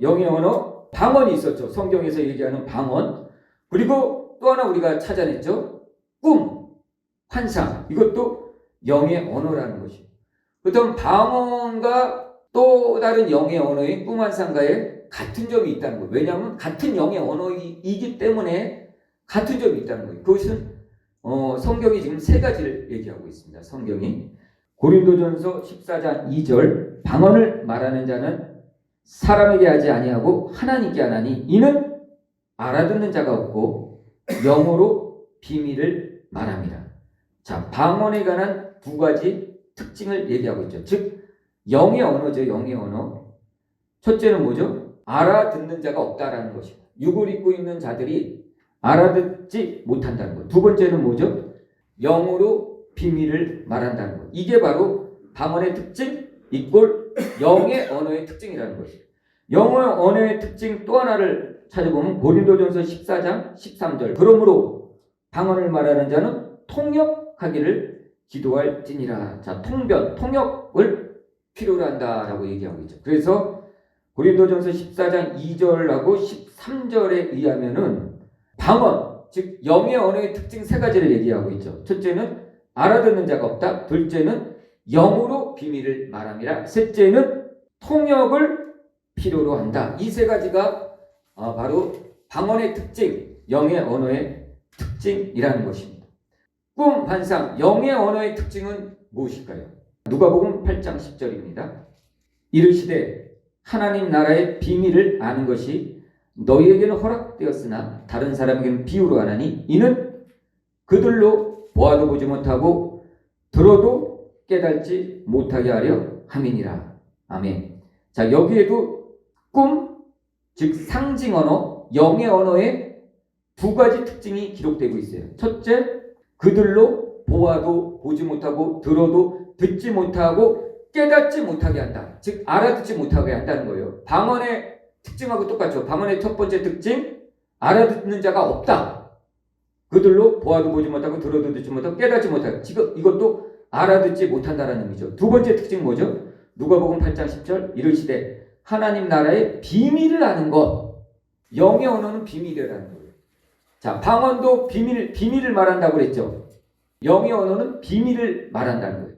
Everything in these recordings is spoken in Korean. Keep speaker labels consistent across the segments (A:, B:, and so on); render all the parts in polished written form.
A: 영의 언어, 방언이 있었죠. 성경에서 얘기하는 방언. 그리고 또 하나 우리가 찾아냈죠. 꿈, 환상. 이것도 영의 언어라는 것이죠. 그렇다면 방언과 또 다른 영의 언어인 꿈, 환상과의 같은 점이 있다는 거예요. 왜냐하면 같은 영의 언어이기 때문에 같은 점이 있다는 거예요. 그것은 성경이 지금 세 가지를 얘기하고 있습니다. 성경이 고린도전서 14장 2절 방언을 말하는 자는 사람에게 하지 아니하고 하나님께 하나니 이는 알아듣는 자가 없고 영어로 비밀을 말합니다. 자, 방언에 관한 두 가지 특징을 얘기하고 있죠. 즉 영의 언어죠. 영의 언어. 첫째는 뭐죠? 알아듣는 자가 없다라는 것이고 육을 입고 있는 자들이 알아듣지 못한다는 것. 두 번째는 뭐죠? 영으로 비밀을 말한다는 것. 이게 바로 방언의 특징 이꼴 영의 언어의 특징이라는 것이에요. 영의 언어의 특징 또 하나를 찾아보면 고린도전서 14장 13절 그러므로 방언을 말하는 자는 통역하기를 기도할지니라. 자, 통역을 필요로 한다라고 얘기하고 있죠. 그래서 고린도전서 14장 2절하고 13절에 의하면은 방언, 즉 영의 언어의 특징 세 가지를 얘기하고 있죠. 첫째는 알아듣는 자가 없다. 둘째는 영으로 비밀을 말함이라. 셋째는 통역을 필요로 한다. 이 세 가지가 바로 방언의 특징, 영의 언어의 특징이라는 것입니다. 꿈, 환상, 영의 언어의 특징은 무엇일까요? 누가복음 8장 10절입니다. 이르시되 하나님 나라의 비밀을 아는 것이 너희에게는 허락되었으나 다른 사람에게는 비유로 하나니 이는 그들로 보아도 보지 못하고 들어도 깨닫지 못하게 하려 함이니라. 아멘. 자, 여기에도 꿈, 즉 상징 언어, 영의 언어의 두 가지 특징이 기록되고 있어요. 첫째, 그들로 보아도 보지 못하고 들어도 듣지 못하고 깨닫지 못하게 한다. 즉 알아듣지 못하게 한다는 거예요. 방언의 특징하고 똑같죠. 방언의 첫 번째 특징, 알아듣는 자가 없다. 그들로 보아도 보지 못하고 들어도 듣지 못하고 깨닫지 못하고 지금 이것도 알아듣지 못한다는 의미죠. 두 번째 특징 뭐죠? 누가복음 8장 10절 이르시되 하나님 나라의 비밀을 아는 것. 영의 언어는 비밀이라는 거예요. 자, 방언도 비밀을 말한다고 그랬죠. 영의 언어는 비밀을 말한다는 거예요.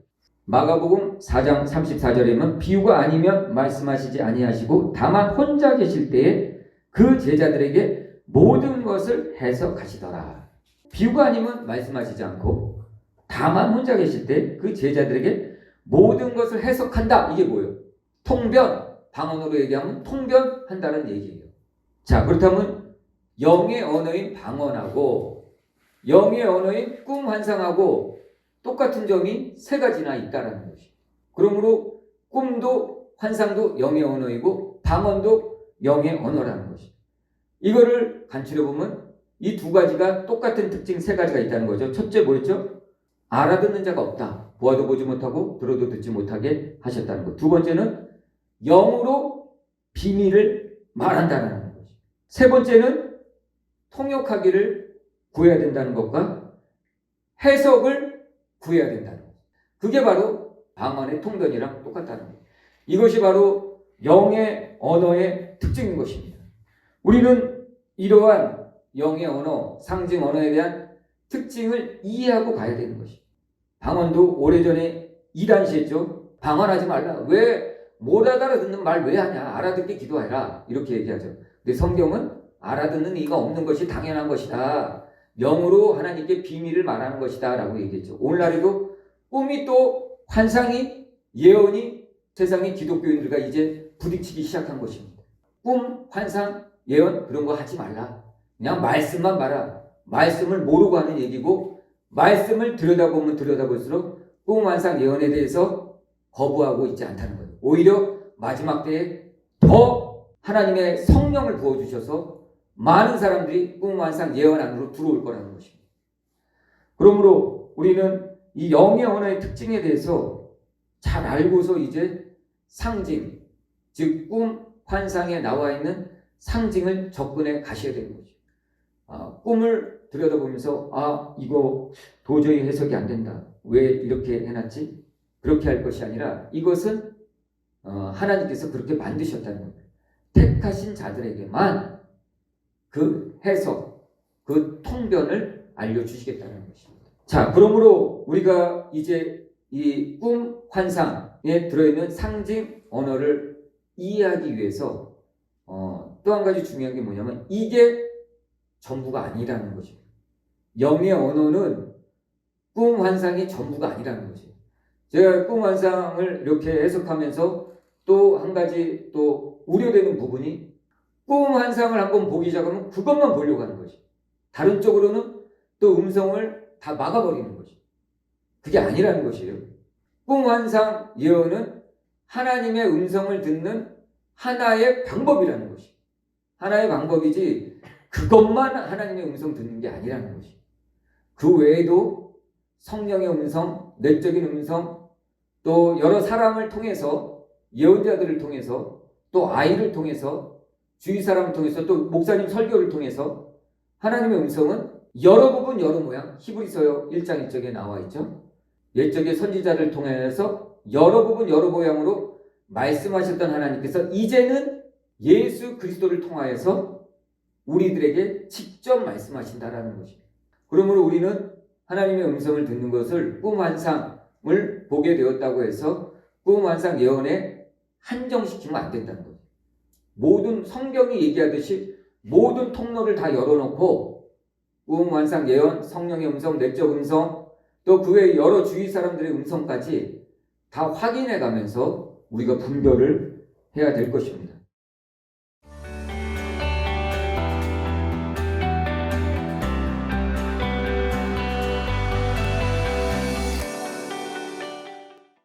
A: 마가복음 4장 34절에는 비유가 아니면 말씀하시지 아니하시고 다만 혼자 계실 때에 그 제자들에게 모든 것을 해석하시더라. 비유가 아니면 말씀하시지 않고 다만 혼자 계실 때 그 제자들에게 모든 것을 해석한다. 이게 뭐예요? 통변. 방언으로 얘기하면 통변한다는 얘기예요. 자, 그렇다면 영의 언어인 방언하고 영의 언어인 꿈 환상하고 똑같은 점이 세 가지나 있다라는 것이죠. 그러므로 꿈도 환상도 영의 언어이고 방언도 영의 언어라는 것이죠. 이거를 간추려 보면 이 두 가지가 똑같은 특징 세 가지가 있다는 거죠. 첫째 뭐였죠? 알아듣는 자가 없다. 보아도 보지 못하고 들어도 듣지 못하게 하셨다는 것. 두 번째는 영으로 비밀을 말한다는 것이죠. 세 번째는 통역하기를 구해야 된다는 것과 해석을 구해야 된다는 것. 그게 바로 방언의 통변이랑 똑같다는 것. 이것이 바로 영의 언어의 특징인 것입니다. 우리는 이러한 영의 언어, 상징 언어에 대한 특징을 이해하고 가야 되는 것입니다. 방언도 오래전에 이단시했죠. 방언하지 말라. 왜 못 알아듣는 말 왜 하냐. 알아듣게 기도해라. 이렇게 얘기하죠. 근데 성경은 알아듣는 이가 없는 것이 당연한 것이다. 영으로 하나님께 비밀을 말하는 것이다 라고 얘기했죠. 오늘날에도 꿈이 또 환상이 예언이 세상의 기독교인들과 이제 부딪히기 시작한 것입니다. 꿈, 환상, 예언 그런 거 하지 말라. 그냥 말씀만 말아. 말씀을 모르고 하는 얘기고 말씀을 들여다보면 들여다볼수록 꿈, 환상, 예언에 대해서 거부하고 있지 않다는 거예요. 오히려 마지막 때에 더 하나님의 성령을 부어주셔서 많은 사람들이 꿈, 환상, 예언 안으로 들어올 거라는 것입니다. 그러므로 우리는 이 영의 언어의 특징에 대해서 잘 알고서 이제 상징, 즉 꿈, 환상에 나와 있는 상징을 접근해 가셔야 되는 거죠. 꿈을 들여다보면서 이거 도저히 해석이 안 된다. 왜 이렇게 해놨지? 그렇게 할 것이 아니라 이것은 하나님께서 그렇게 만드셨다는 겁니다. 택하신 자들에게만 그 해석, 그 통변을 알려주시겠다는 것입니다. 자, 그러므로 우리가 이제 이 꿈, 환상에 들어있는 상징 언어를 이해하기 위해서 또 한 가지 중요한 게 뭐냐면 이게 전부가 아니라는 것입니다. 영의 언어는 꿈, 환상이 전부가 아니라는 것이에요. 제가 꿈, 환상을 이렇게 해석하면서 또 한 가지 또 우려되는 부분이 꿈, 환상을 한번 보기 시작하면 그것만 보려고 하는 것이 다른 쪽으로는 또 음성을 다 막아버리는 것이 그게 아니라는 것이에요. 꿈, 환상, 예언은 하나님의 음성을 듣는 하나의 방법이라는 것이 하나의 방법이지 그것만 하나님의 음성 듣는 게 아니라는 것이 그 외에도 성령의 음성, 내적인 음성, 또 여러 사람을 통해서 예언자들을 통해서 또 아이를 통해서 주위 사람을 통해서 또 목사님 설교를 통해서 하나님의 음성은 여러 부분 여러 모양 히브리서 1장 1절에 나와 있죠. 옛적의 선지자를 통해서 여러 부분 여러 모양으로 말씀하셨던 하나님께서 이제는 예수 그리스도를 통하여서 우리들에게 직접 말씀하신다라는 것입니다. 그러므로 우리는 하나님의 음성을 듣는 것을 꿈 환상을 보게 되었다고 해서 꿈 환상 예언에 한정시키면 안 된다는 거예요. 모든 성경이 얘기하듯이 모든 통로를 다 열어놓고 꿈 환상 예언, 성령의 음성, 내적 음성 또 그 외 여러 주위 사람들의 음성까지 다 확인해 가면서 우리가 분별을 해야 될 것입니다.